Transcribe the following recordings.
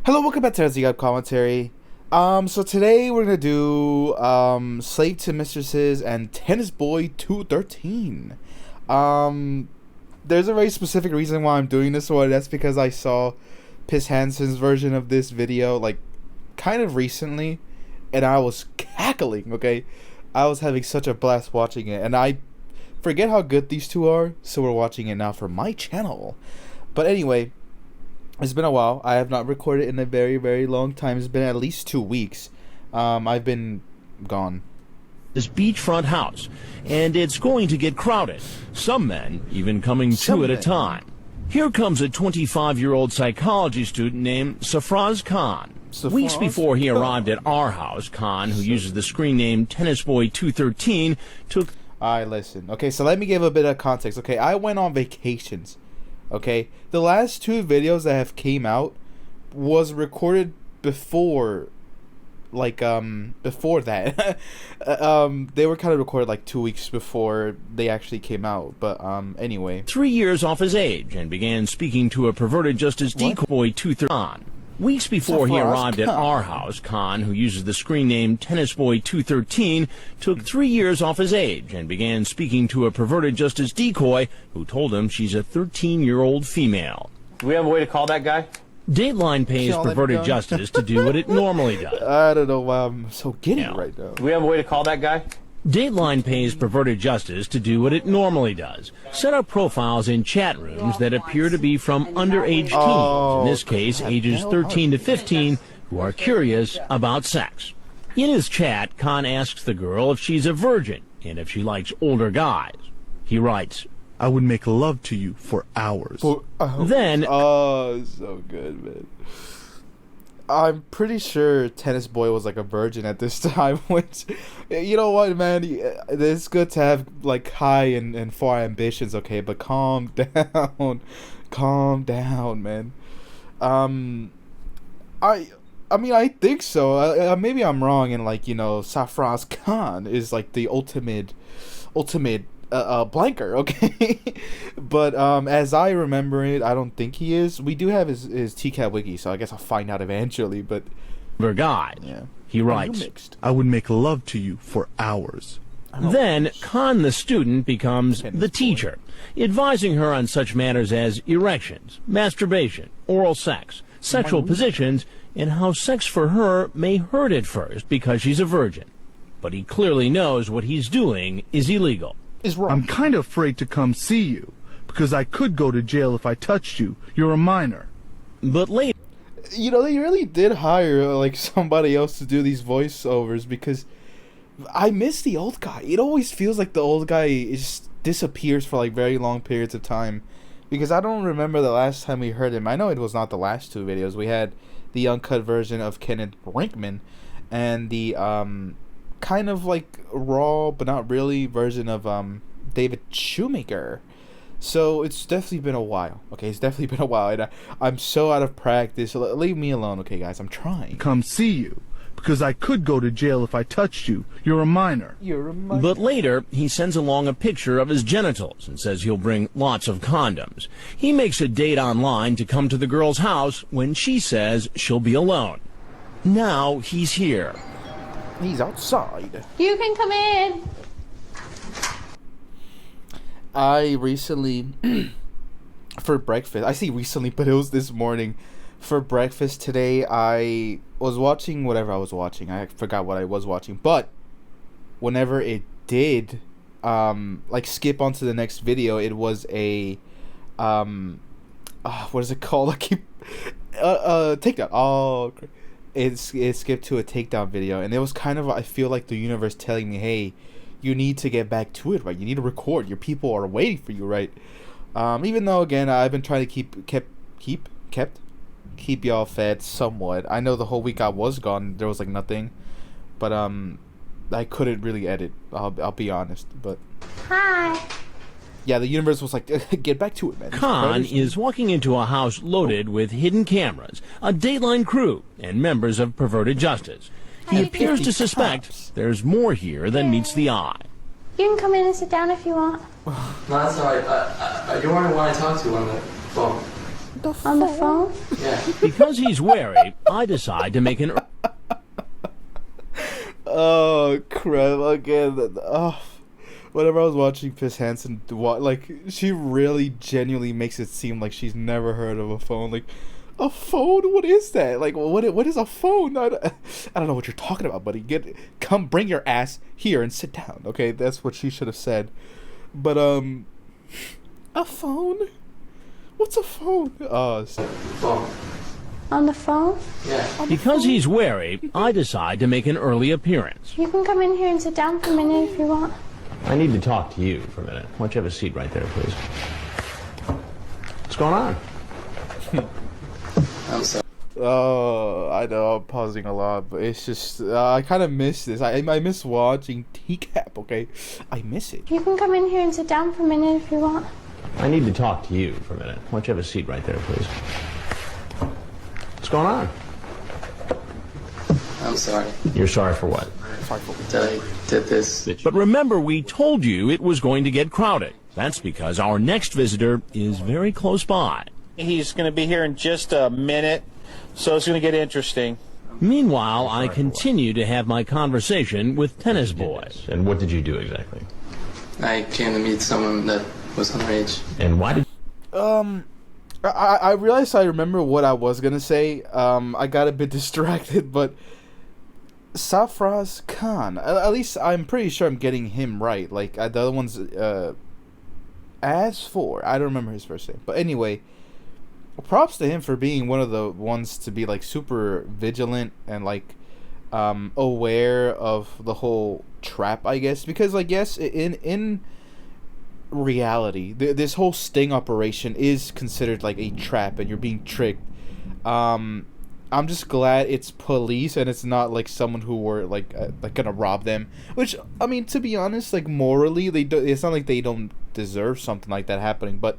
Hello, welcome back to our TCAP commentary. So today we're gonna do Slave to Mistresses and Tennis Boy 213. There's a very specific reason why I'm doing this one. That's because I saw Chris Hansen's version of this video like kind of recently, and I was cackling. Okay, I was having such a blast watching it, and I forget how good these two are, so we're watching it now for my channel. But anyway. It's been a while. I have not recorded in a very, very long time. It's been at least 2 weeks. I've been gone. This beachfront house, and it's going to get crowded. Some men even coming two at a time. Here comes a 25-year-old psychology student named Safraz Khan. Weeks before he arrived at our house, Khan, who uses the screen name Tennis Boy 213, took... Alright, listen. Okay, so let me give a bit of context. Okay, I went on vacations. Okay, the last 2 videos that have came out was recorded before, like, before that. They were kind of recorded like 2 weeks before they actually came out, but, anyway. 3 years off his age and began speaking to a perverted justice decoy 213. Weeks before he arrived at our house, Khan, who uses the screen name Tennis Boy 213, took 3 years off his age and began speaking to a perverted justice decoy who told him she's a 13-year-old female. Do we have a way to call that guy? Dateline pays perverted justice to do what it normally does. I don't know why I'm so giddy right now. Do we have a way to call that guy? Dateline pays perverted justice to do what it normally does. Set up profiles in chat rooms that appear to be from underage teens, in this case ages 13 to 15, who are curious about sex. In his chat, Khan asks the girl if she's a virgin and if she likes older guys. He writes, "I would make love to you for hours." Then... Oh, so good, man. I'm pretty sure Tennis Boy was like a virgin at this time, which, you know what, man, it's good to have like high and far ambitions, okay, but calm down, man. I mean, I think so. Maybe I'm wrong, and like, you know, Safraz Khan is like the ultimate blanker, okay? But as I remember it, I don't think he is. We do have his TCAP wiki, so I guess I'll find out eventually. But guy, yeah. He writes, "I would make love to you for hours." Then Khan, the student, becomes the teacher, advising her on such matters as erections, masturbation, oral sex, sexual positions, and how sex for her may hurt at first because she's a virgin. But he clearly knows what he's doing is illegal. I'm kind of afraid to come see you, because I could go to jail if I touched you. You're a minor. But later... You know, they really did hire, like, somebody else to do these voiceovers, because I miss the old guy. It always feels like the old guy just disappears for, like, very long periods of time, because I don't remember the last time we heard him. I know it was not the last 2 videos. We had the uncut version of Kenneth Brinkman, and the, kind of like raw but not really version of David Shoemaker. So it's definitely been a while. Okay, it's definitely been a while, and I'm so out of practice. Leave me alone, okay, guys? I'm trying. Come see you, because I could go to jail if I touched you. You're a minor. You're a minor. But later, he sends along a picture of his genitals and says he'll bring lots of condoms. He makes a date online to come to the girl's house when she says she'll be alone. Now he's here. He's outside. You can come in. I recently, for breakfast, I say recently, but it was this morning. For breakfast today, I was watching whatever I was watching. I forgot what I was watching. But whenever it did, like skip onto the next video, it was a, what is it called? I keep, takedown. Oh, it skipped to a takedown video, and it was kind of, I feel like the universe telling me, hey, you need to get back to it, right? You need to record. Your people are waiting for you, right? Even though, again, I've been trying to keep y'all fed somewhat. I know the whole week I was gone, there was like nothing, but I couldn't really edit. I'll be honest, but Hi. Yeah, the universe was like, get back to it, man. Khan is walking into a house loaded with hidden cameras, a Dateline crew, and members of perverted justice. He appears to suspect there's more here than meets the eye. You can come in and sit down if you want. No, that's alright. You're the one I want to talk to on the phone. On the phone? Because he's wary, I decide to make an... Oh crap! Again, whenever I was watching Chris Hansen, like she really genuinely makes it seem like she's never heard of a phone. Like, a phone? What is that? Like, what is a phone? I don't know what you're talking about, buddy. Come, bring your ass here and sit down. Okay, that's what she should have said. But a phone? What's a phone? Phone. On the phone? Because he's wary, I decide to make an early appearance. You can come in here and sit down for a minute if you want. I need to talk to you for a minute. Why don't you have a seat right there, please? What's going on? I'm sorry. Oh, I know I'm pausing a lot, but it's just I kind of miss this. I miss watching TCAP. Okay, I miss it. You can come in here and sit down for a minute if you want. I need to talk to you for a minute. Why don't you have a seat right there, please? What's going on? I'm sorry You're sorry for what? that I did this. But remember, we told you it was going to get crowded. That's because our next visitor is very close by. He's going to be here in just a minute, so it's going to get interesting. Meanwhile, I continue to have my conversation with Tennis Boy. And what did you do exactly? I came to meet someone that was underage. And why did... I realized I remember what I was gonna say. I got a bit distracted, but Safraz Khan. At least I'm pretty sure I'm getting him right. Like the other one's Asfour. I don't remember his first name, but anyway, props to him for being one of the ones to be like super vigilant and like aware of the whole trap, I guess, because like yes, in reality this whole sting operation is considered like a trap and you're being tricked. I'm just glad it's police and it's not like someone who were like gonna rob them, which I mean, to be honest, like morally it's not like they don't deserve something like that happening. But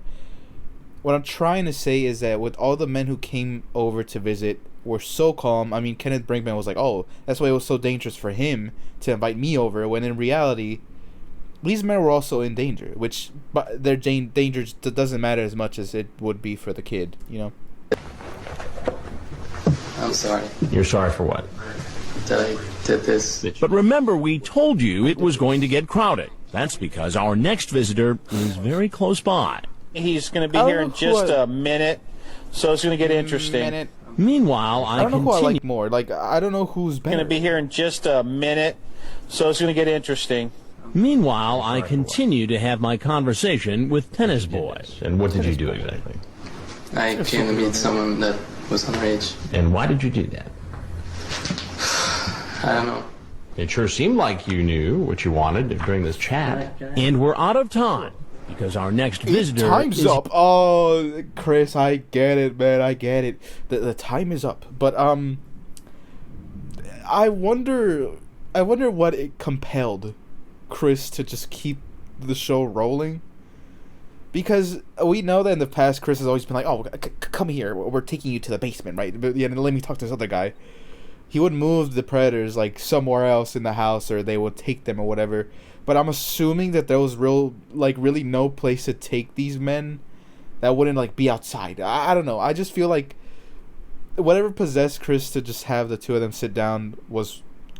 what I'm trying to say is that with all the men who came over to visit were so calm. I mean, Kenneth Brinkman was like, oh, that's why it was so dangerous for him to invite me over, when in reality these men were also in danger, which but their danger doesn't matter as much as it would be for the kid, you know. I'm sorry You're sorry for what? that I did this. But remember, we told you it was going to get crowded. That's because our next visitor is very close by. He's going to be I don't here know in who just I- a minute, so it's going to get interesting. Meanwhile, I I don't know who I continue. like more. Like I don't know who's better. Going to be here in just a minute, so it's going to get interesting. Meanwhile, I continue to have my conversation with Tennis Boy. And what did you do exactly? I came to meet someone that was underage. And why did you do that? I don't know. It sure seemed like you knew what you wanted during this chat. And we're out of time because our next visitor Time's is up. Oh, Chris, I get it, man. I get it. The time is up. But I wonder what it compelled Chris to just keep the show rolling. Because we know that in the past, Chris has always been like, "Oh, come here. We're taking you to the basement, right? But yeah, let me talk to this other guy." He would move the predators like somewhere else in the house, or they would take them or whatever. But I'm assuming that there was really no place to take these men that wouldn't like be outside. I don't know. I just feel like whatever possessed Chris to just have the two of them sit down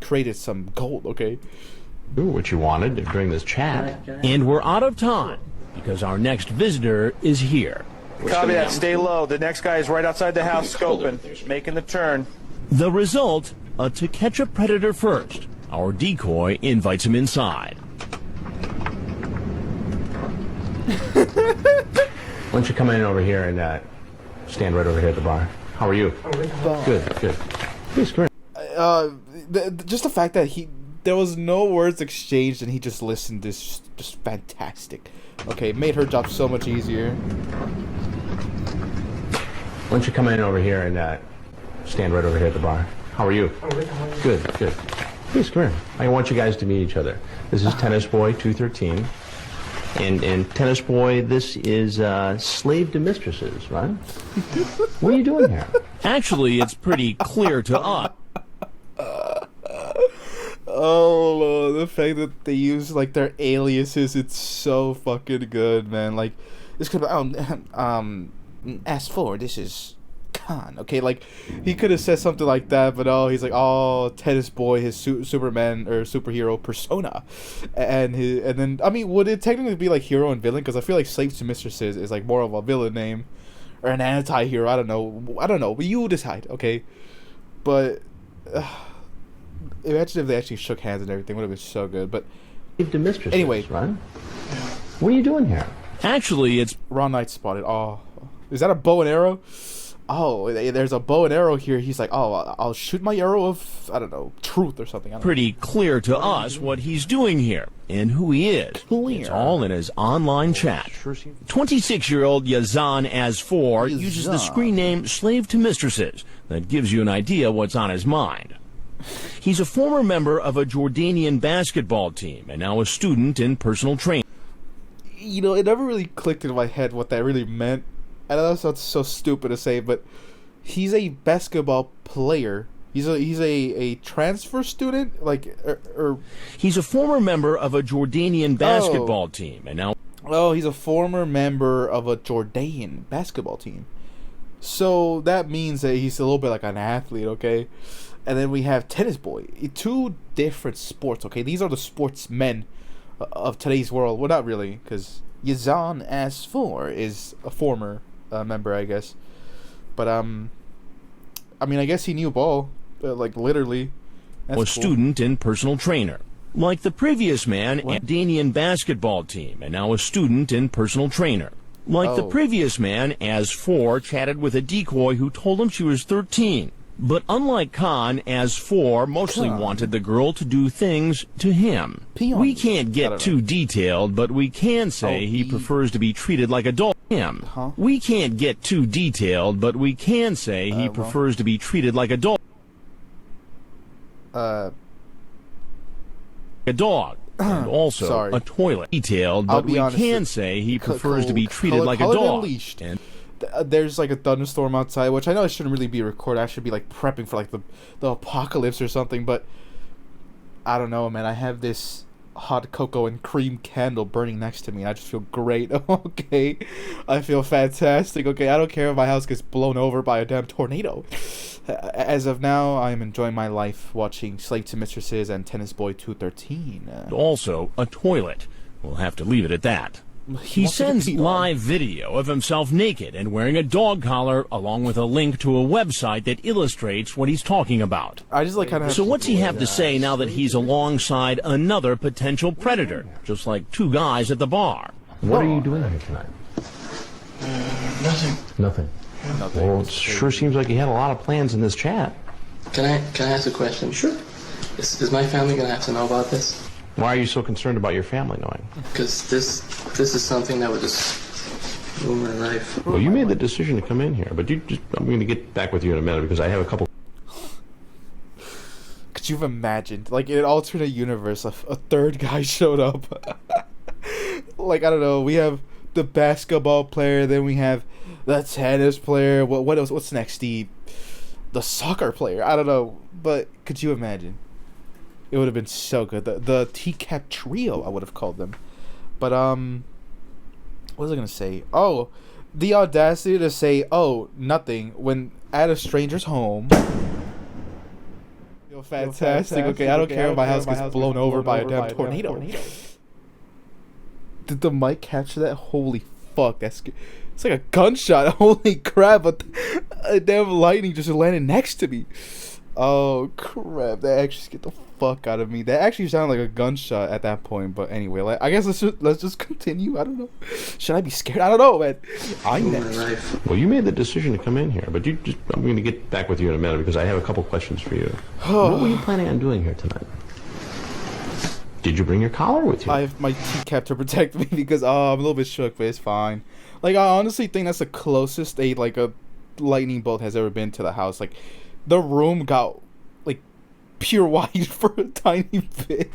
created some gold. Okay. Knew what you wanted during this chat. and we're out of time because our next visitor is here. Copy that. Stay low. The next guy is right outside the house scoping, making the turn. The result, to catch a predator first. Our decoy invites him inside. Why don't you come in over here and stand right over here at the bar? How are you? Good, good. Please, come here. Just the fact that there was no words exchanged and he just listened is just fantastic. Okay, it made her job so much easier. Why don't you come in over here and stand right over here at the bar? How are you? Good, good. Please, come here. I want you guys to meet each other. This is Tennis Boy 213. And Tennis Boy, this is Slave to Mistresses, right? What are you doing here? Actually, it's pretty clear to us. Oh, the fact that they use like their aliases, it's so fucking good, man. Like this could be Asfour, this is Khan. Okay, like he could have said something like that, but he's like, oh, tennis boy, his Superman or superhero persona, and then I mean, would it technically be like hero and villain? Because I feel like Slave to Mistresses is like more of a villain name or an anti-hero. I don't know, but you decide, okay? But imagine if they actually shook hands and everything, would have been so good. But anyway, right? What are you doing here? Actually, it's Ron Knight spotted. Oh, is that a bow and arrow? Oh, there's a bow and arrow here. He's like, oh, I'll shoot my arrow of, I don't know, truth or something. pretty clear to us what he's doing here and who he is. It's all in his online chat. 26-year-old Yazan Asfour uses the screen name Slave to Mistresses. That gives you an idea what's on his mind. He's a former member of a Jordanian basketball team and now a student in personal training. You know, it never really clicked in my head what that really meant. I know that sounds so stupid to say, but he's a basketball player. He's a transfer student, like, or He's a former member of a Jordanian basketball team, and now. Oh, he's a former member of a Jordanian basketball team. So that means that he's a little bit like an athlete, okay? And then we have tennis boy. Two different sports, okay? These are the sportsmen of today's world. Well, not really, because Yazan Asfour is a former member, I guess. But I mean, I guess he knew ball, like literally. That's a cool. Student and personal trainer. Like the previous man, Jordanian basketball team, and now a student and personal trainer. Like the previous man, Asfour chatted with a decoy who told him she was 13. But unlike Khan, Asfour mostly wanted the girl to do things to him. We can't get too detailed, but we can say he prefers to be treated like a dog. We can't get too detailed, but we can say he prefers to be treated like a dog. A dog. And also a toilet. Detailed, but we can say he prefers to be treated like a dog. And there's like a thunderstorm outside, which I know I shouldn't really be recording. I should be like prepping for like the apocalypse or something, but I don't know, man. I have this hot cocoa and cream candle burning next to me, and I just feel great. Okay, I feel fantastic. Okay, I don't care if my house gets blown over by a damn tornado. As of now, I'm enjoying my life watching Slave to Mistresses and Tennis Boy 213. Also a toilet. We'll have to leave it at that. He sends live video of himself naked and wearing a dog collar, along with a link to a website that illustrates what he's talking about. I just like kind of. So what's he have to say now that he's alongside another potential predator, just like two guys at the bar? What are you doing here tonight? Nothing. Nothing. Well, it sure seems like you had a lot of plans in this chat. Can I ask a question? Sure. Is my family gonna have to know about this? Why are you so concerned about your family knowing? Because this is something that would just ruin my life. Well, you made the decision to come in here, but I'm going to get back with you in a minute because I have a couple. Could you have imagined, like in an alternate universe, a third guy showed up? Like, I don't know. We have the basketball player, then we have the tennis player. What else? What's next? The soccer player. I don't know, but could you imagine? It would have been so good. The TCAP trio, I would have called them. But what was I gonna say? Oh, the audacity to say, "Oh, nothing," when at a stranger's home. Feel fantastic. Okay, I don't care if my house gets blown over by a damn tornado. Did the mic capture that? Holy fuck! It's like a gunshot. Holy crap! A damn lightning just landed next to me. Oh crap! That actually scared the fuck out of me. That actually sounded like a gunshot at that point. But anyway, like, I guess let's just continue. I don't know. Should I be scared? I don't know, man. I'm next. Well, you made the decision to come in here, but I'm going to get back with you in a minute because I have a couple questions for you. What were you planning on doing here tonight? Did you bring your collar with you? I have my TCAP to protect me because I'm a little bit shook, but it's fine. Like, I honestly think that's the closest a lightning bolt has ever been to the house. Like, the room got like pure white for a tiny bit.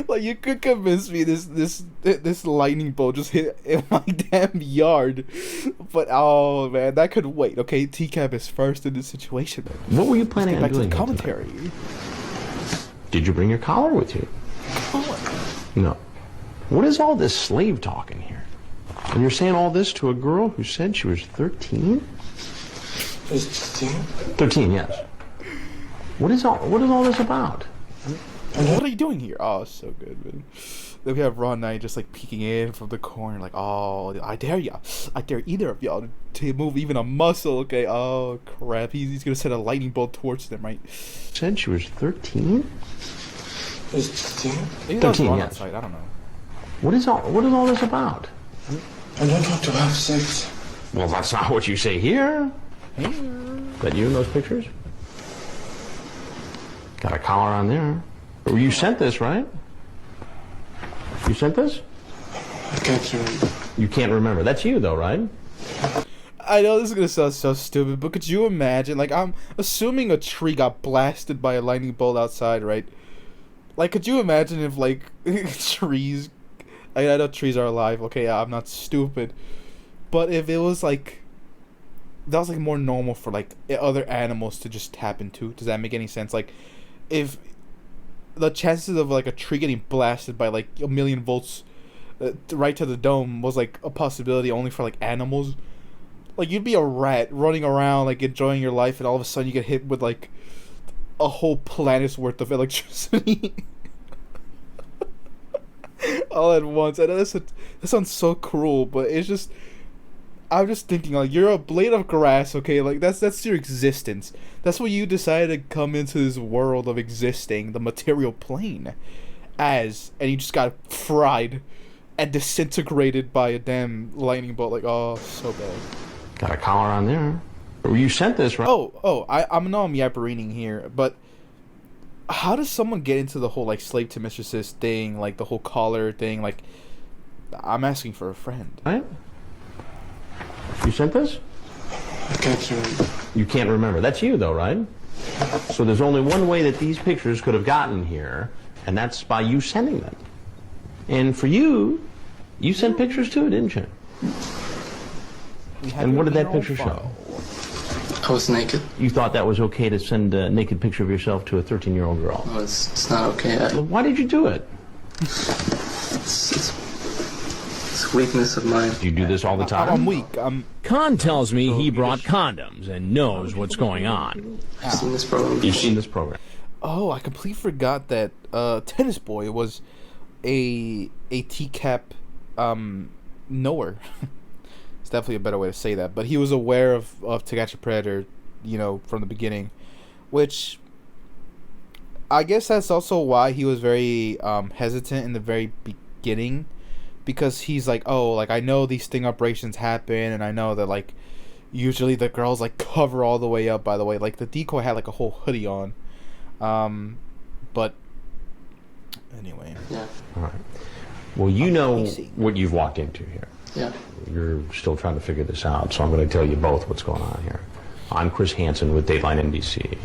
Like, you could convince me this lightning bolt just hit in my damn yard, but oh man, that could wait. Okay, TCAP is first in this situation. What were you planning on doing? Back to the commentary. Did you bring your collar with you? Collar? No. What is all this slave talk in here? And you're saying all this to a girl who said she was 13? 13, yes. What is all this about? What are you doing here? Oh, it's so good, man. Then we have Ron Knight just like peeking in from the corner, like, oh, I dare ya. I dare either of y'all to move even a muscle, okay? Oh, crap. He's gonna send a lightning bolt towards them, right? Said she was 13? Maybe that was 13, Ron yes. outside, I don't know. What is all this about? I don't want to have sex. Well, that's not what you say here. Is that you in those pictures? Got a collar on there. Well, you sent this, right? You sent this? I can't remember. You can't remember. That's you, though, right? I know this is gonna sound so stupid, but could you imagine, like, I'm assuming a tree got blasted by a lightning bolt outside, right? Like, could you imagine if, like, trees... I know trees are alive, okay, I'm not stupid. But if it was, like... That was, like, more normal for, like, other animals to just tap into. Does that make any sense? Like, if... The chances of, like, a tree getting blasted by, like, 1,000,000 volts right to the dome was, like, a possibility only for, like, animals. Like, you'd be a rat running around, like, enjoying your life, and all of a sudden you get hit with, like, a whole planet's worth of electricity. All at once. I know that sounds so cruel, but it's just... I'm just thinking, like, you're a blade of grass, okay? Like, that's your existence. That's what you decided to come into this world of existing, the material plane, as, and you just got fried and disintegrated by a damn lightning bolt. Like, oh, so bad. Got a collar on there. You sent this, right? I'm yapperine here, but how does someone get into the whole, like, slave to mistresses thing, like, the whole collar thing? Like, I'm asking for a friend. Right? You sent this? I can't remember. You can't remember. That's you, though, right? So there's only one way that these pictures could have gotten here, and that's by you sending them. And for you, you sent pictures too, didn't you? And what did that picture show? I was naked. You thought that was okay to send a naked picture of yourself to a 13-year-old girl? No, it's not okay. Why did you do it? It's a weakness of mine. Do you do this all the time? I'm weak. Khan tells me he brought condoms and knows what's going on. I've seen this program. You've seen this program. Oh, I completely forgot that Tennis Boy was a TCAP knower. It's definitely a better way to say that. But he was aware of To Catch a Predator, you know, from the beginning. Which, I guess that's also why he was very hesitant in the very beginning. Because he's like, oh, like, I know these sting operations happen, and I know that, like, usually the girls, like, cover all the way up, by the way. Like, the decoy had, like, a whole hoodie on. But, anyway. Yeah. All right. Well, you know what you've walked into here. Yeah. You're still trying to figure this out, so I'm going to tell you both what's going on here. I'm Chris Hansen with Dateline NBC.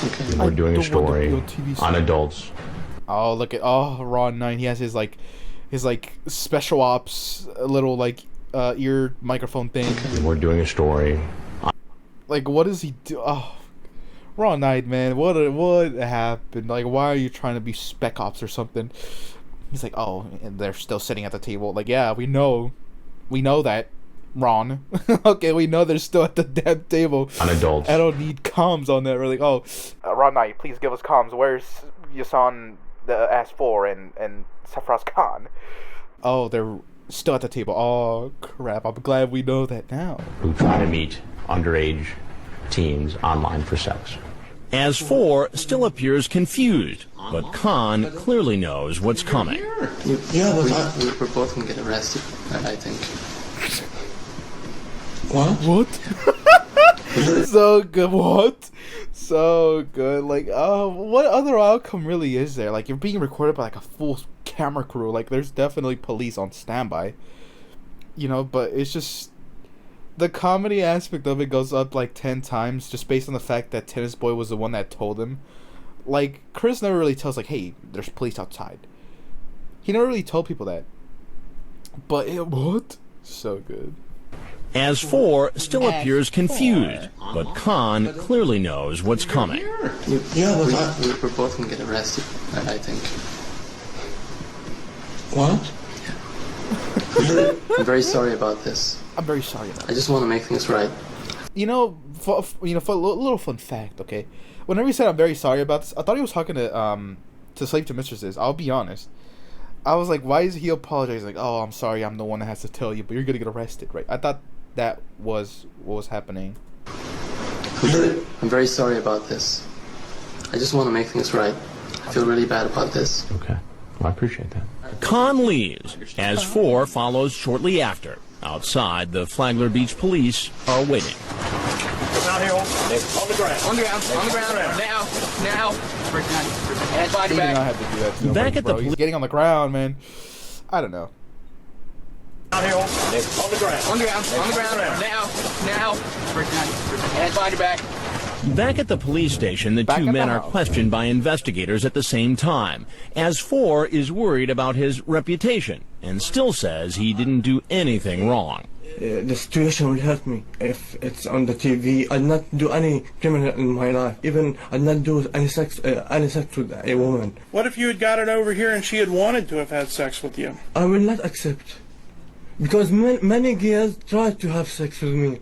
Okay. And we're doing a story on adults. Oh, look at, Ron Knight. He has his special ops little, like, ear microphone thing. And we're doing a story. Like, what does he do? Oh, Ron Knight, man, what happened? Like, why are you trying to be spec ops or something? He's like, oh, and they're still sitting at the table. Like, yeah, we know that, Ron. Okay, we know they're still at the damn table. On adults. I don't need comms on that. We're like, oh, Ron Knight, please give us comms. Where's Yazan, the Asfour, and Safraz Khan? Oh, they're still at the table. Oh, crap. I'm glad we know that now. Who try to meet underage teens online for sex. Asfour still appears confused, but Khan clearly knows what's coming. Yeah, but We're both gonna get arrested, I think. What? So good. What? So good. Like, what other outcome really is there? Like, you're being recorded by, like, a full camera crew. Like, there's definitely police on standby. You know, but it's just... The comedy aspect of it goes up, like, 10 times just based on the fact that Tennis Boy was the one that told him. Like, Chris never really tells, like, hey, there's police outside. He never really told people that. But what? So good. Asfour still appears confused, but Khan clearly knows what's coming. Yeah, but We're both gonna get arrested, I think. What? Yeah. I'm very sorry about this. I'm very sorry about I just want to make things right. for a little fun fact, okay? Whenever he said I'm very sorry about this, I thought he was talking to slave to mistresses. I'll be honest. I was like, why is he apologizing? Like, oh, I'm sorry, I'm the one that has to tell you, but you're gonna get arrested, right? I thought that was what was happening. I'm very sorry about this. I just want to make things right. I feel really bad about this. Okay. Well, I appreciate that. Khan leaves. Asfour follows shortly after. Outside, the Flagler Beach police are waiting. Out here, on the ground. On the ground. Now. Head body He did not back. have to do that to nobody, Back at the bro. He's getting on the ground, man. I don't know. Out here, on the ground. On the ground. Now. Head body back. Back at the police station, the Back two at men the are house. questioned by investigators at the same time. Asfour is worried about his reputation and still says he didn't do anything wrong. The situation will hurt me if it's on the TV. I'll not do any criminal in my life. Even I'll not do any sex with a woman. What if you had got it over here and she had wanted to have had sex with you? I will not accept. Because many girls try to have sex with me.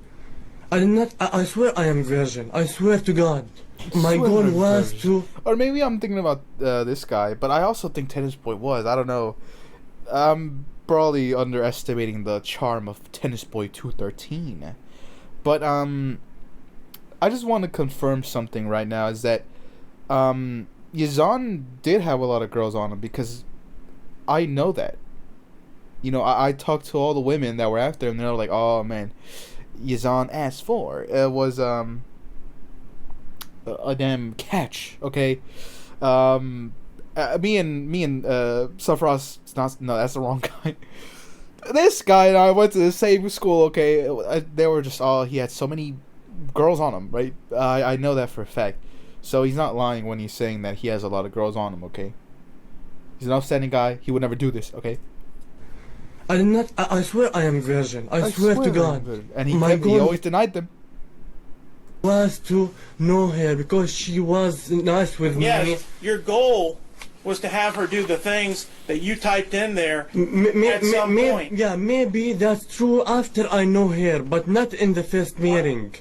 I swear I am virgin. I swear to God. My goal was to... Or maybe I'm thinking about this guy, but I also think Tennis Boy was. I don't know. I'm probably underestimating the charm of Tennis Boy 213. But I just want to confirm something right now, is that Yazan did have a lot of girls on him, because I know that. You know, I talked to all the women that were after him, and they're like, oh man, Yazan Asfour. It was a damn catch, okay? Me and Safraz, no, that's the wrong guy. This guy and I went to the same school, okay? They were just all, he had so many girls on him, right? I know that for a fact. So he's not lying when he's saying that he has a lot of girls on him, okay? He's an upstanding guy. He would never do this, okay? I swear I am virgin. I swear to God. And he always denied them. Was to know her because she was nice with me. Yes, your goal was to have her do the things that you typed in there at some point. Yeah, maybe that's true after I know her, but not in the first meeting.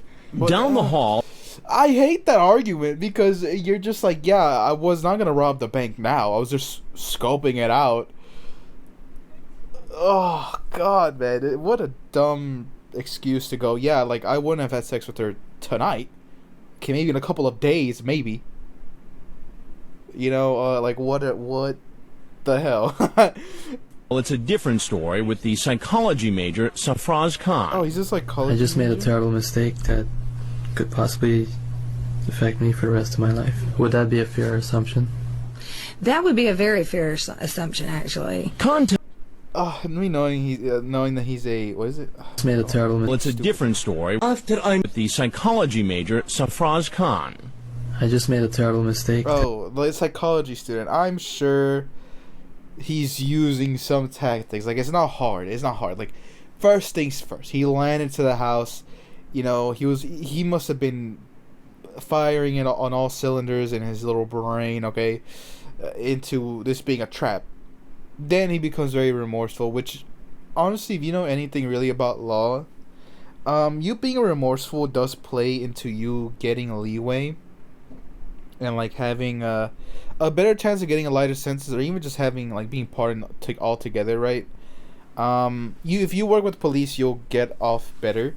Down the hall, I hate that argument, because you're just like, yeah, I was not gonna rob the bank now. I was just scoping it out. Oh God, man, what a dumb excuse to go. Yeah, like I wouldn't have had sex with her tonight. Okay, maybe in a couple of days, maybe. You know, like what the hell? well, it's a different story with the psychology major Safraz Khan. Oh, he's a psychology. I just made a major? terrible mistake that could possibly affect me for the rest of my life. Would that be a fair assumption? That would be a very fair assumption, actually. Me knowing that he's a, what is it? Just made a terrible mistake. Well, it's a different story After I with the psychology major Safraz Khan. I just made a terrible mistake. Oh, the psychology student. I'm sure he's using some tactics. Like, it's not hard. Like, first things first. He landed to the house. You know, he must have been firing it on all cylinders in his little brain, okay, into this being a trap. Then he becomes very remorseful, which, honestly, if you know anything really about law, you being remorseful does play into you getting leeway and like having a better chance of getting a lighter sentence, or even just having like being pardoned altogether, right? If you work with police, you'll get off better.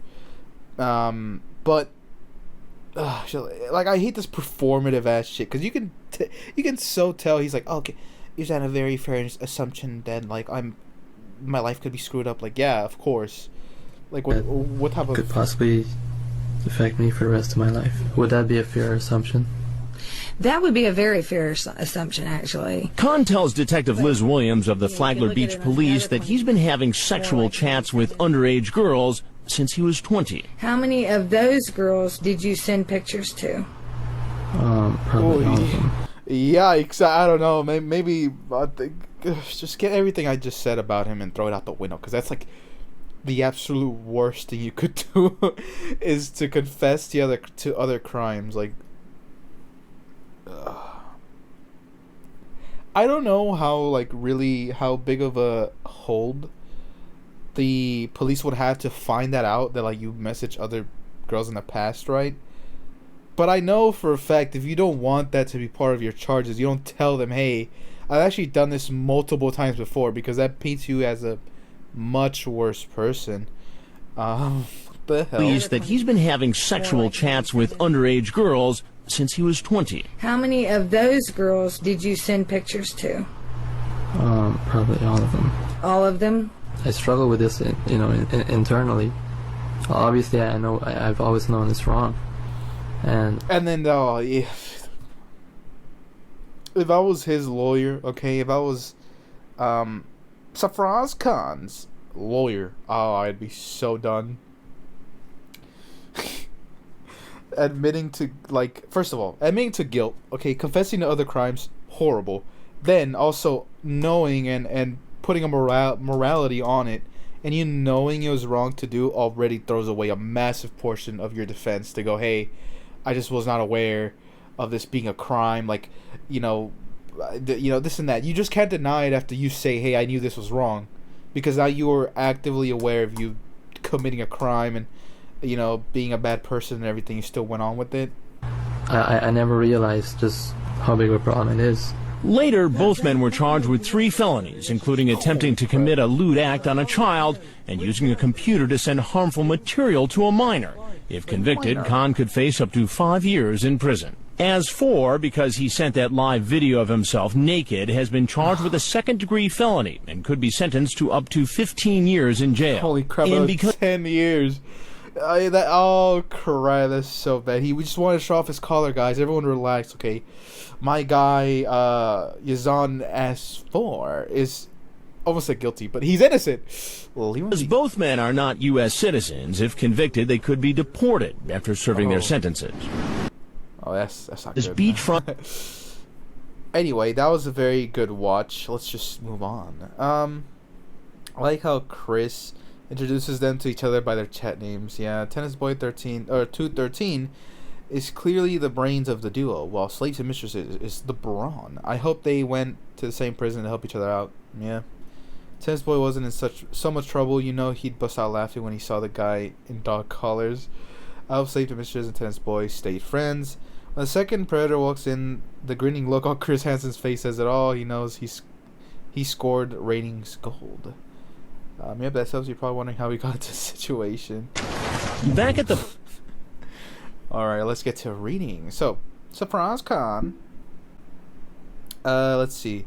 But like, I hate this performative ass shit, because you can so tell he's like, oh, okay, is that a very fair assumption that like my life could be screwed up? Like, yeah, of course. Like, what type of could possibly affect me for the rest of my life? Would that be a fair assumption? That would be a very fair assumption, actually. Khan tells Detective Liz Williams of the Flagler Beach Police that he's been having sexual chats with underage girls since he was 20. How many of those girls did you send pictures to? Probably all of them. Yikes, I don't know. Maybe just get everything I just said about him and throw it out the window, because that's like the absolute worst thing you could do is to confess to other crimes. Like, I don't know how big of a hold the police would have to find that out, that like you message other girls in the past, right? But I know for a fact if you don't want that to be part of your charges, you don't tell them, hey, I've actually done this multiple times before, because that paints you as a much worse person. What the hell? Believes that he's been having sexual chats with underage girls since he was 20. How many of those girls did you send pictures to? Probably all of them. All of them? I struggle with this, internally. Obviously, I know I've always known it's wrong, and then if I was his lawyer, okay, if I was Safraz Khan's lawyer, I'd be so done. Admitting to, like, first of all, admitting to guilt, okay, confessing to other crimes, horrible. Then also knowing and putting a morality on it, and you knowing it was wrong to do already throws away a massive portion of your defense to go, hey, I just was not aware of this being a crime, like, this and that. You just can't deny it after you say, hey, I knew this was wrong, because now you are actively aware of you committing a crime and, being a bad person and everything. You still went on with it. I never realized just how big of a problem it is. Later, both men were charged with 3 felonies, including attempting to commit a lewd act on a child and using a computer to send harmful material to a minor. If convicted, Khan could face up to 5 years in prison. Asfour, because he sent that live video of himself naked, has been charged with a second-degree felony and could be sentenced to up to 15 years in jail. Holy crap, 10 years. Oh, crap, that's so bad. He just wanted to show off his collar, guys. Everyone relax, okay? My guy, Yazan Asfour, is almost like guilty, but he's innocent. Well, As both men are not U.S. citizens, if convicted, they could be deported after serving their sentences. Oh, that's not this good. Beachfront. Anyway, that was a very good watch. Let's just move on. I like how Chris introduces them to each other by their chat names. Yeah, Tennis Boy 13 or 213 is clearly the brains of the duo, while Slaves and Mistresses is the brawn. I hope they went to the same prison to help each other out. Yeah. Tennis Boy wasn't in so much trouble, he'd bust out laughing when he saw the guy in dog collars. I hope Slaves and Mistresses and Tennis Boy stayed friends. When the second predator walks in, the grinning look on Chris Hansen's face says it all. He knows he scored ratings gold. That tells you probably wondering how he got into this situation. Back at the... Alright, let's get to reading. So, Safraz Khan. Let's see.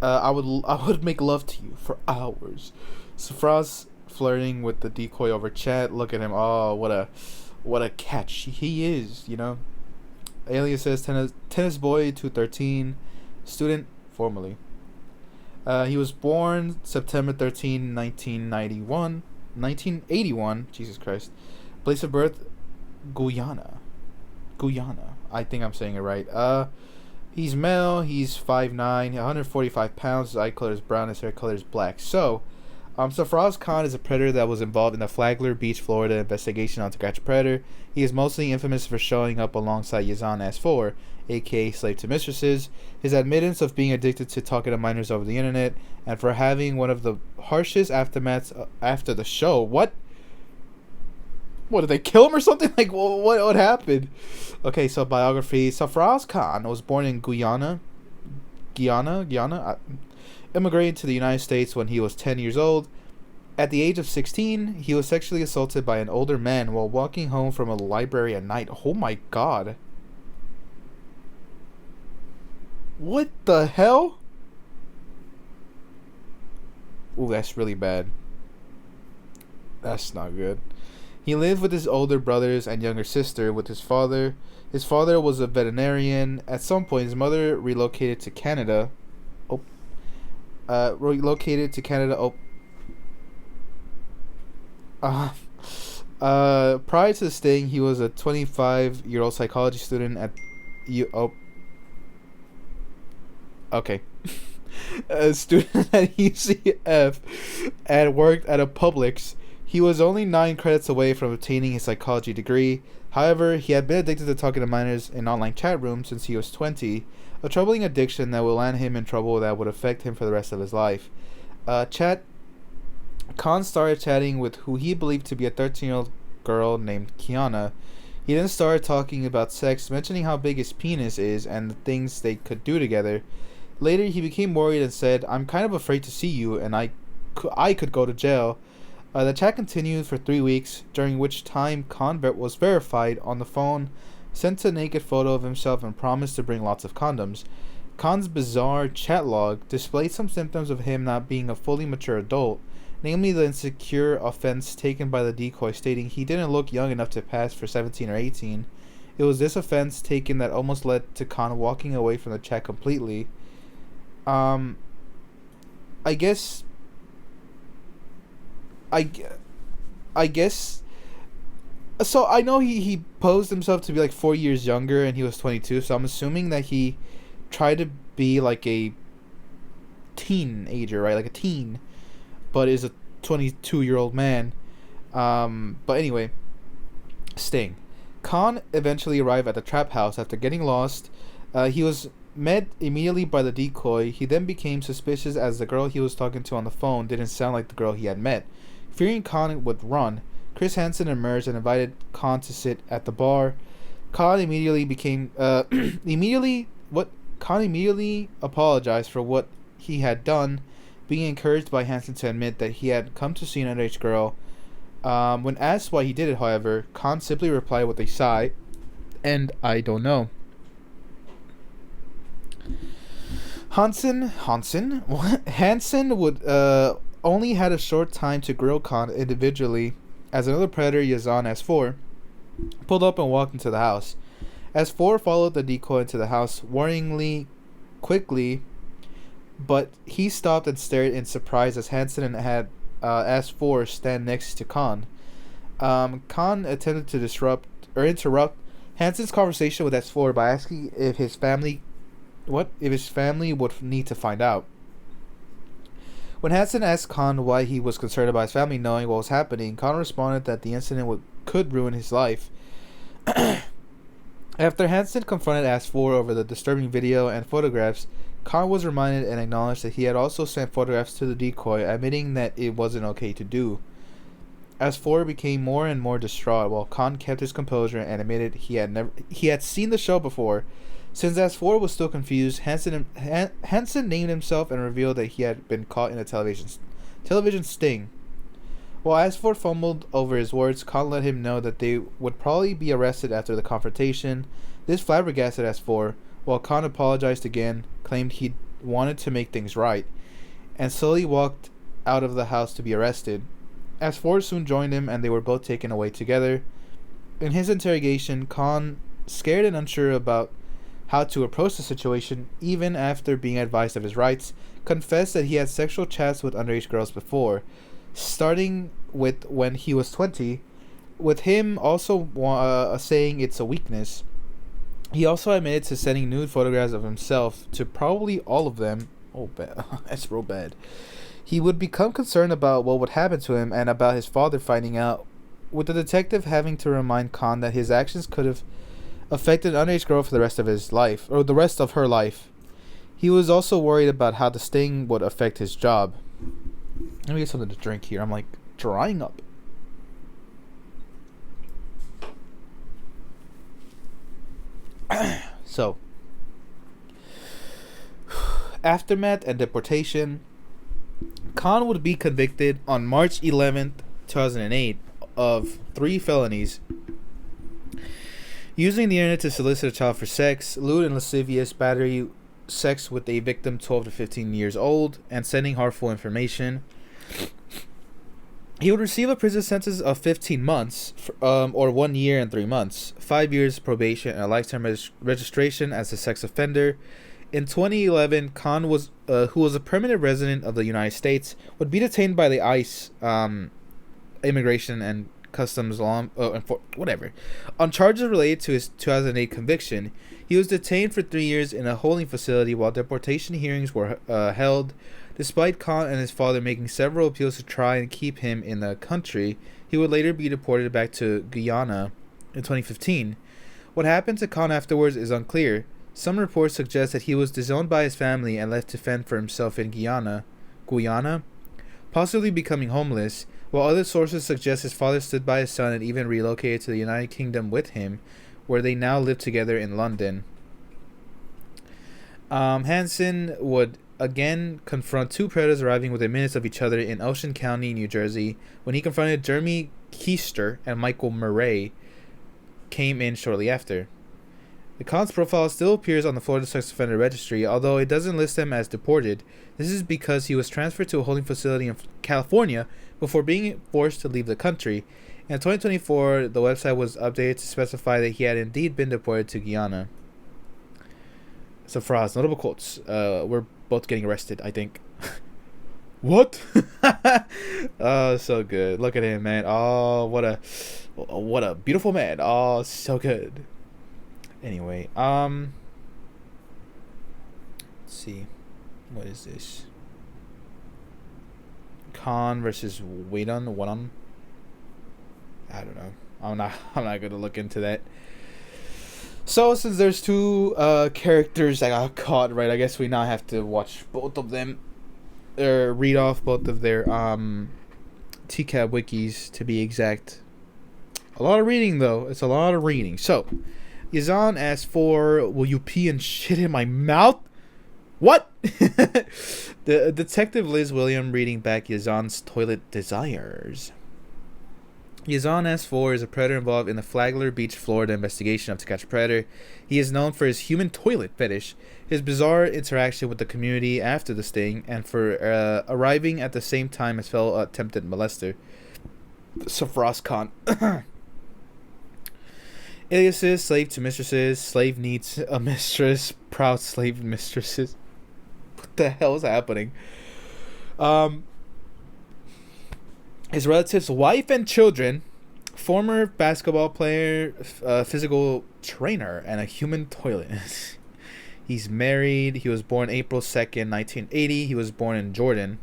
I would make love to you for hours. Safraz flirting with the decoy over chat. Look at him. Oh, what a catch he is, Alien says tennis Boy 213, student formerly. He was born September 13, 1981. Jesus Christ. Place of birth, Guyana. I think I'm saying it right. He's male. He's 5'9", 145 pounds. His eye color is brown. His hair color is black. So, Safraz Khan is a predator that was involved in the Flagler Beach, Florida investigation on to catch a predator. He is mostly infamous for showing up alongside Yazan Asfour, aka Slave to Mistresses, his admittance of being addicted to talking to minors over the internet, and for having one of the harshest aftermaths after the show. What? Did they kill him or something? Like, what happened? Okay, so biography. Safraz Khan was born in Guyana. Immigrated to the United States when he was 10 years old. At the age of 16, he was sexually assaulted by an older man while walking home from a library at night. Oh my god. What the hell? Ooh, that's really bad. That's not good. He lived with his older brothers and younger sister with his father. His father was a veterinarian. At some point, his mother relocated to Canada. Prior to staying, he was a 25-year-old psychology student at a student at UCF and worked at a Publix. He was only 9 credits away from obtaining his psychology degree. However, he had been addicted to talking to minors in online chat rooms since he was 20, a troubling addiction that will land him in trouble that would affect him for the rest of his life. Chat Khan started chatting with who he believed to be a 13-year-old girl named Kiana. He then started talking about sex, mentioning how big his penis is and the things they could do together. Later, he became worried and said, "I'm kind of afraid to see you, and I could go to jail." The chat continued for 3 weeks, during which time Khan was verified on the phone, sent a naked photo of himself, and promised to bring lots of condoms. Khan's bizarre chat log displayed some symptoms of him not being a fully mature adult, namely the insecure offense taken by the decoy stating he didn't look young enough to pass for 17 or 18. It was this offense taken that almost led to Khan walking away from the chat completely. I guess so I know he posed himself to be like 4 years younger and he was 22, so I'm assuming that he tried to be like a teenager, right? Like a teen, but is a 22-year-old man. But anyway, Sting. Khan eventually arrived at the trap house after getting lost. He was met immediately by the decoy. He then became suspicious as the girl he was talking to on the phone didn't sound like the girl he had met. Fearing Khan would run, Chris Hansen emerged and invited Khan to sit at the bar. Khan immediately apologized for what he had done, being encouraged by Hansen to admit that he had come to see an underage girl. When asked why he did it, however, Khan simply replied with a sigh, "And I don't know." Hansen would only had a short time to grill Khan individually, as another predator, Yazan Asfour, pulled up and walked into the house. Asfour followed the decoy into the house worryingly quickly, but he stopped and stared in surprise as Hansen had Asfour stand next to Khan. Khan attempted to interrupt Hansen's conversation with Asfour by asking if his family would need to find out. When Hansen asked Khan why he was concerned about his family knowing what was happening, Khan responded that the incident could ruin his life. After Hansen confronted Asfour over the disturbing video and photographs, Khan was reminded and acknowledged that he had also sent photographs to the decoy, admitting that it wasn't okay to do. Asfour became more and more distraught, while Khan kept his composure and admitted he had seen the show before. Since Asfour was still confused, Hansen named himself and revealed that he had been caught in a television sting. While Asfour fumbled over his words, Khan let him know that they would probably be arrested after the confrontation. This flabbergasted Asfour, while Khan apologized again, claimed he wanted to make things right, and slowly walked out of the house to be arrested. Asfour soon joined him, and they were both taken away together. In his interrogation, Khan, scared and unsure about how to approach the situation, even after being advised of his rights, confessed that he had sexual chats with underage girls before, starting with when he was 20, with him also saying it's a weakness. He also admitted to sending nude photographs of himself to probably all of them. Oh, bad. That's real bad. He would become concerned about what would happen to him and about his father finding out, with the detective having to remind Khan that his actions could have affected an underage girl for the rest of his life, or the rest of her life. He was also worried about how the sting would affect his job. Let me get something to drink here. I'm like drying up. So, aftermath and deportation. Khan would be convicted on March 11th, 2008 of 3 felonies: using the internet to solicit a child for sex, lewd and lascivious battery, sex with a victim 12 to 15 years old, and sending harmful information. He would receive a prison sentence of 15 months, or 1 year and 3 months, 5 years probation, and a lifetime registration as a sex offender. In 2011, Khan who was a permanent resident of the United States, would be detained by the ICE, Immigration and Customs Law, on charges related to his 2008 conviction. He was detained for 3 years in a holding facility while deportation hearings were held. Despite Khan and his father making several appeals to try and keep him in the country, he would later be deported back to Guyana in 2015. What happened to Khan afterwards is unclear. Some reports suggest that he was disowned by his family and left to fend for himself in Guyana. possibly becoming homeless, while other sources suggest his father stood by his son and even relocated to the United Kingdom with him, where they now live together in London. Hansen would again confront two predators arriving within minutes of each other in Ocean County, New Jersey, when he confronted Jeremy Keister and Michael Murray came in shortly after. The Khan's profile still appears on the Florida Sex Offender Registry, although it doesn't list him as deported. This is because he was transferred to a holding facility in California before being forced to leave the country. In 2024, the website was updated to specify that he had indeed been deported to Guyana. Safraz, notable quotes. We're both getting arrested, I think. What? Oh, so good. Look at him, man. Oh, what a beautiful man. Oh, so good. Anyway, let's see. What is this? Khan versus Wadon. I don't know. I'm not gonna look into that. So since there's two characters that got caught, right, I guess we now have to watch both of them, or read off both of their TCAP wikis to be exact. A lot of reading though. It's a lot of reading. So Yazan Asfour, will you pee and shit in my mouth? What? The detective Liz William reading back Yazan's toilet desires. Yazan Asfour is a predator involved in the Flagler Beach, Florida investigation of To Catch a Predator. He is known for his human toilet fetish, his bizarre interaction with the community after the sting, and for arriving at the same time as fellow attempted molester Safraz Khan. Aliases: slave to mistresses, slave needs a mistress, proud slave mistresses. What the hell is happening? His relatives, wife and children, former basketball player, physical trainer, and a human toilet. He's married. He was born April 2nd, 1980. He was born in Jordan.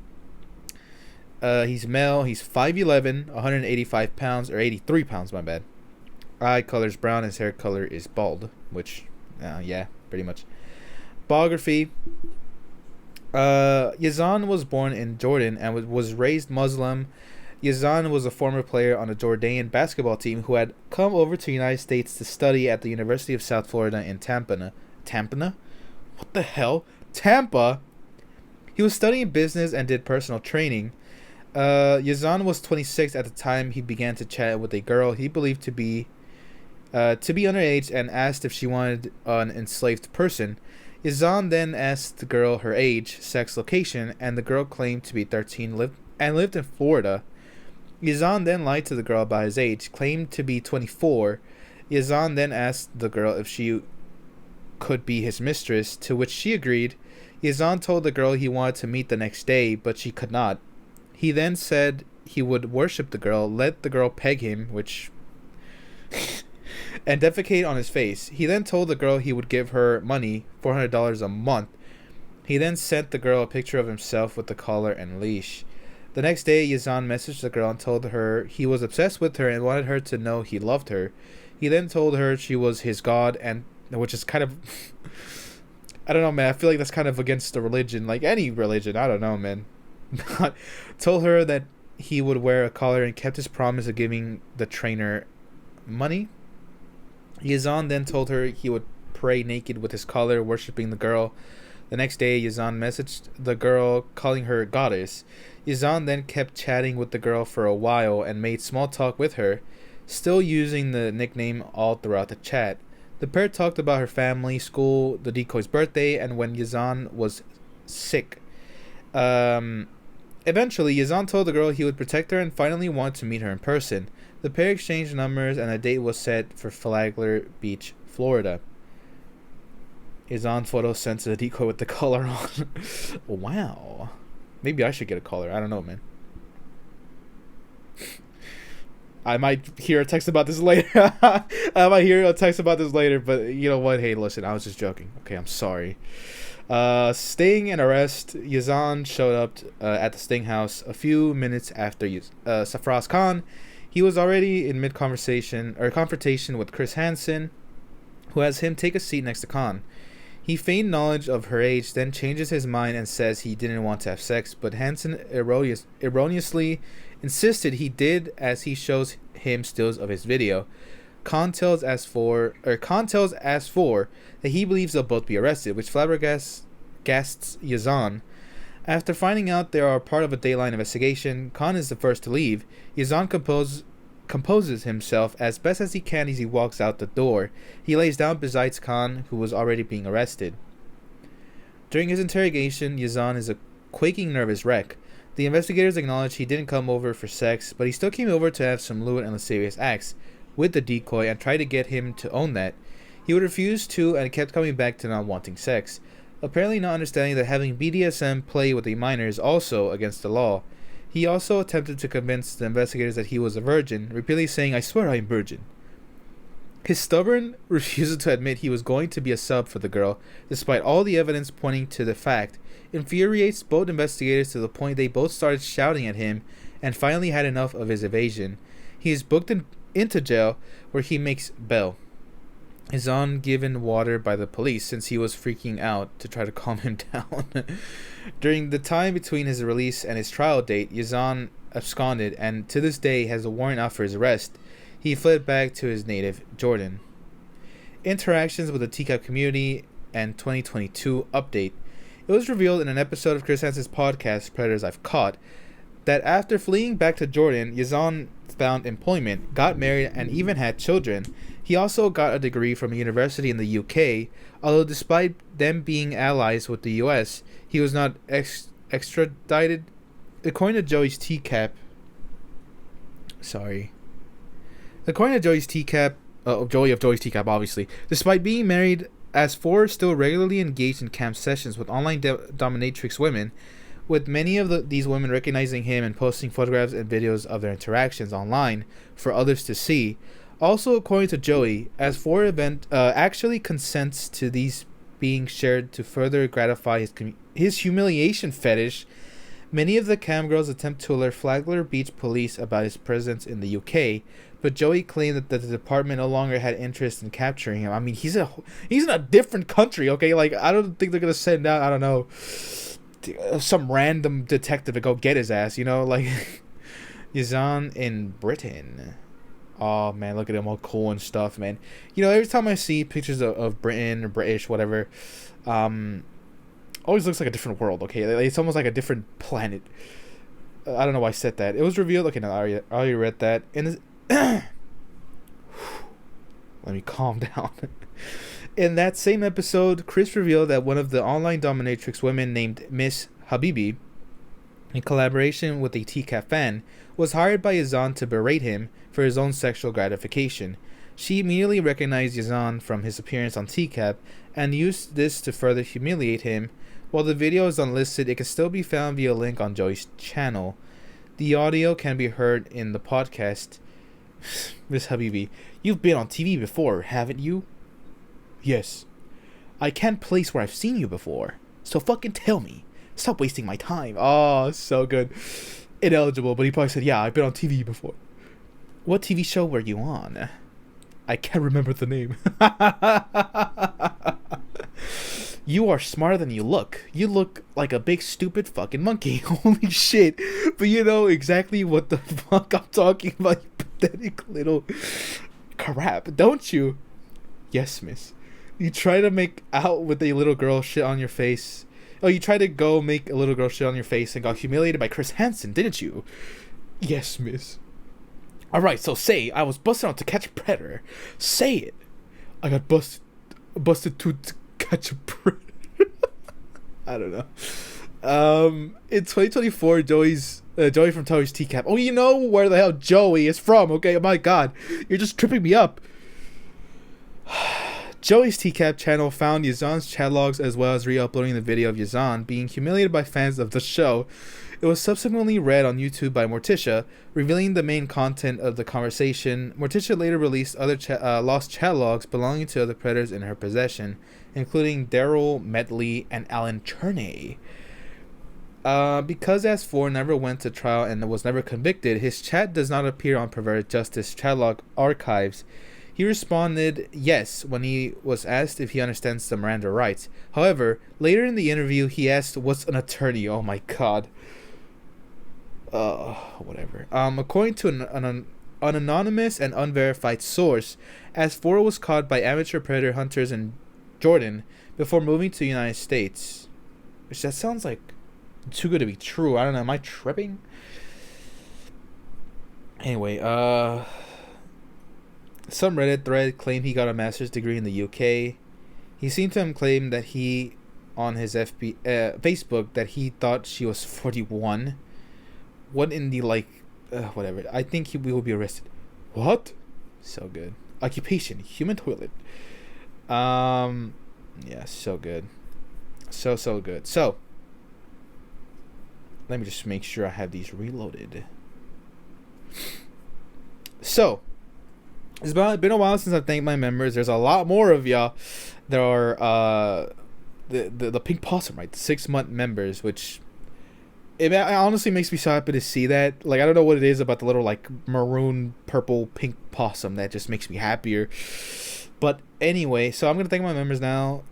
He's male. He's 5'11", 185 pounds, or 83 pounds, my bad. Eye color is brown. His hair color is bald, which, yeah, pretty much. Biography. Yazan was born in Jordan and was raised Muslim. Yazan was a former player on a Jordanian basketball team who had come over to the United States to study at the University of South Florida in Tampa. Tampa? What the hell? Tampa? He was studying business and did personal training. Yazan was 26 at the time he began to chat with a girl he believed to be underage and asked if she wanted an enslaved person. Yazan then asked the girl her age, sex, location, and the girl claimed to be 13 lived in Florida. Yazan then lied to the girl about his age, claimed to be 24. Yazan then asked the girl if she could be his mistress, to which she agreed. Yazan told the girl he wanted to meet the next day, but she could not. He then said he would worship the girl, let the girl peg him, which... and defecate on his face. He then told the girl he would give her money, $400 a month. He then sent the girl a picture of himself with the collar and leash. The next day, Yazan messaged the girl and told her he was obsessed with her and wanted her to know he loved her. He then told her she was his god, and which is kind of... I don't know, man. I feel like that's kind of against the religion. Like any religion. I don't know, man. Told her that he would wear a collar and kept his promise of giving the trainer money. Yazan then told her he would pray naked with his collar, worshipping the girl. The next day, Yazan messaged the girl, calling her goddess. Yazan then kept chatting with the girl for a while and made small talk with her, still using the nickname all throughout the chat. The pair talked about her family, school, the decoy's birthday, and when Yazan was sick. Eventually, Yazan told the girl he would protect her and finally wanted to meet her in person. The pair exchanged numbers and a date was set for Flagler Beach, Florida. Yazan photo sent to the decoy with the collar on. Wow. Maybe I should get a collar. I don't know, man. I might hear a text about this later. But you know what? Hey, listen, I was just joking. Okay, I'm sorry. Sting and arrest. Yazan showed up at the Sting house a few minutes after Safraz Khan. He was already in confrontation with Chris Hansen, who has him take a seat next to Khan. He feigned knowledge of her age, then changes his mind and says he didn't want to have sex, but Hansen erroneously insisted he did, as he shows him stills of his video. Khan tells Asfour that he believes they'll both be arrested, which flabbergasts Yazan. After finding out they are part of a Dayline investigation, Khan is the first to leave. Yazan composes himself as best as he can as he walks out the door. He lays down beside Khan, who was already being arrested. During his interrogation, Yazan is a quaking, nervous wreck. The investigators acknowledge he didn't come over for sex, but he still came over to have some lewd and lascivious acts with the decoy and tried to get him to own that. He would refuse to and kept coming back to not wanting sex, apparently not understanding that having BDSM play with a minor is also against the law. He also attempted to convince the investigators that he was a virgin, repeatedly saying, "I swear I am virgin." His stubborn refusal to admit he was going to be a sub for the girl, despite all the evidence pointing to the fact, infuriates both investigators to the point they both started shouting at him and finally had enough of his evasion. He is booked into jail, where he makes bail. Yazan given water by the police since he was freaking out to try to calm him down. During the time between his release and his trial date, Yazan absconded and to this day has a warrant out for his arrest. He fled back to his native Jordan. Interactions with the TCAP community and 2022 update. It was revealed in an episode of Chris Hansen's podcast, Predators I've Caught, that after fleeing back to Jordan, Yazan found employment, got married, and even had children. He also got a degree from a university in the UK, although despite them being allies with the US, he was not extradited. According to Joey's TCAP, Joey of Joey's TCAP, obviously, despite being married, Asfour still regularly engaged in camp sessions with online dominatrix women, with many of these women recognizing him and posting photographs and videos of their interactions online for others to see. Also, according to Joey, Asfour actually consents to these being shared to further gratify his humiliation fetish. Many of the cam girls attempt to alert Flagler Beach police about his presence in the UK, but Joey claimed that the department no longer had interest in capturing him. I mean, he's in a different country, okay? Like, I don't think they're gonna send out, I don't know, some random detective to go get his ass, you know? Like, Yazan in Britain. Oh, man, look at him all cool and stuff, man. You know, every time I see pictures of Britain or British, whatever, always looks like a different world, okay? It's almost like a different planet. I don't know why I said that. It was revealed. Okay, no, I already read that. Let me calm down. In that same episode, Chris revealed that one of the online dominatrix women named Miss Habibi, in collaboration with a TCAP fan, was hired by Yazan to berate him for his own sexual gratification. She immediately recognized Yazan from his appearance on TCAP and used this to further humiliate him. While the video is unlisted, it can still be found via a link on Joey's channel. The audio can be heard in the podcast. Miss Habibi, you've been on TV before, haven't you? Yes. I can't place where I've seen you before, so fucking tell me. Stop wasting my time. Oh, so good. Ineligible, but he probably said, yeah, I've been on TV before. What TV show were you on? I can't remember the name. You are smarter than you look. You look like a big stupid fucking monkey. Holy shit. But you know exactly what the fuck I'm talking about, you pathetic little crap, don't you? Yes, miss. You try to make out with a little girl, shit on your face. Oh, you tried to go make a little girl shit on your face and got humiliated by Chris Hansen, didn't you? Yes, miss. Alright, so say I was busted out to catch a predator. Say it. I got busted to catch a predator. I don't know. In 2024, Joey from Toey's TCAP. Oh, you know where the hell Joey is from, okay? Oh my god. You're just tripping me up. Joey's TCAP channel found Yazan's chat logs as well as re-uploading the video of Yazan being humiliated by fans of the show. It was subsequently read on YouTube by Morticia, revealing the main content of the conversation. Morticia later released other lost chat logs belonging to other predators in her possession, including Daryl Medley and Alan Cherney. Because Asfour never went to trial and was never convicted, his chat does not appear on Perverted Justice chatlog archives. He responded yes when he was asked if he understands the Miranda rights. However, later in the interview, he asked what's an attorney. Oh my god. Whatever. According to an anonymous and unverified source, Asfour was caught by amateur predator hunters in Jordan before moving to the United States. Which that sounds like too good to be true. I don't know. Am I tripping? Anyway, some Reddit thread claimed he got a master's degree in the UK. He seemed to claim that he, on his Facebook, that he thought she was 41. What in the, like, whatever. I think he will be arrested. What? So good. Occupation, human toilet. Yeah, so good. So good. So, let me just make sure I have these reloaded. So, it's been a while since I've thanked my members. There's a lot more of y'all. There are the pink possum, right? The 6-month members, which it honestly makes me so happy to see that. Like, I don't know what it is about the little like maroon, purple, pink possum that just makes me happier. But anyway, so I'm gonna thank my members now.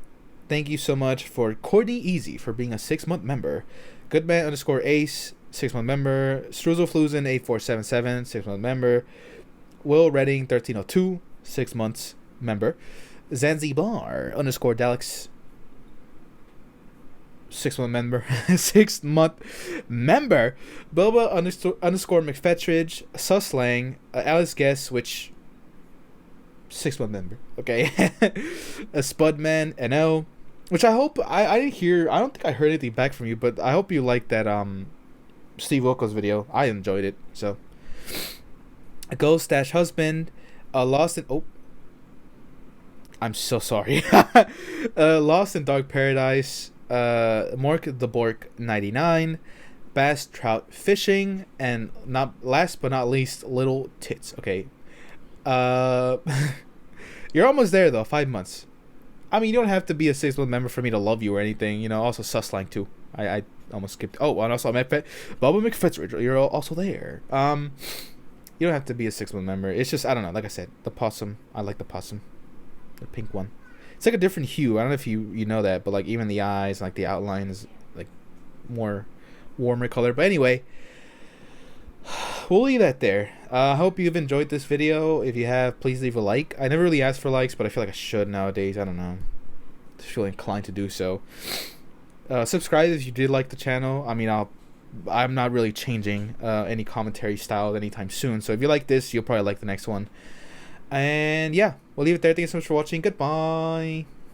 Thank you so much for Courtney Easy for being a 6-month member. Goodman_Ace, 6-month member. Struzzelflusen 8477, 6-month member. Will Redding 1302, 6 months member. Zanzibar_Daleks, 6-month member. 6-month member. Boba_McFetridge, Suslang, Alice Guess, which 6-month member. Okay. A Spudman NL, which I hope I didn't hear. I don't think I heard anything back from you, but I hope you liked that Steve Wilkos video. I enjoyed it. So a Ghost Dash Husband, Lost in I'm so sorry. Lost in Dog Paradise, Mork the Bork 99, Bass Trout Fishing, and not last but not least, Little Tits. Okay. You're almost there though. 5 months. I mean, you don't have to be a 6-month member for me to love you or anything. You know, also Suslang too. I almost skipped. Oh, and also Bubba McFitzridge. You're also there. You don't have to be a 6-month member. It's just, I don't know. Like I said, the possum. I like the possum, the pink one. It's like a different hue. I don't know if you know that, but like even the eyes, like the outline is like more warmer color. But anyway, we'll leave that there. I hope you've enjoyed this video. If you have, please leave a like. I never really ask for likes, but I feel like I should nowadays. I don't know. I feel inclined to do so. Subscribe if you did like the channel. I mean, I'm not really changing any commentary style anytime soon. So if you like this, you'll probably like the next one. And yeah, we'll leave it there. Thank you so much for watching. Goodbye.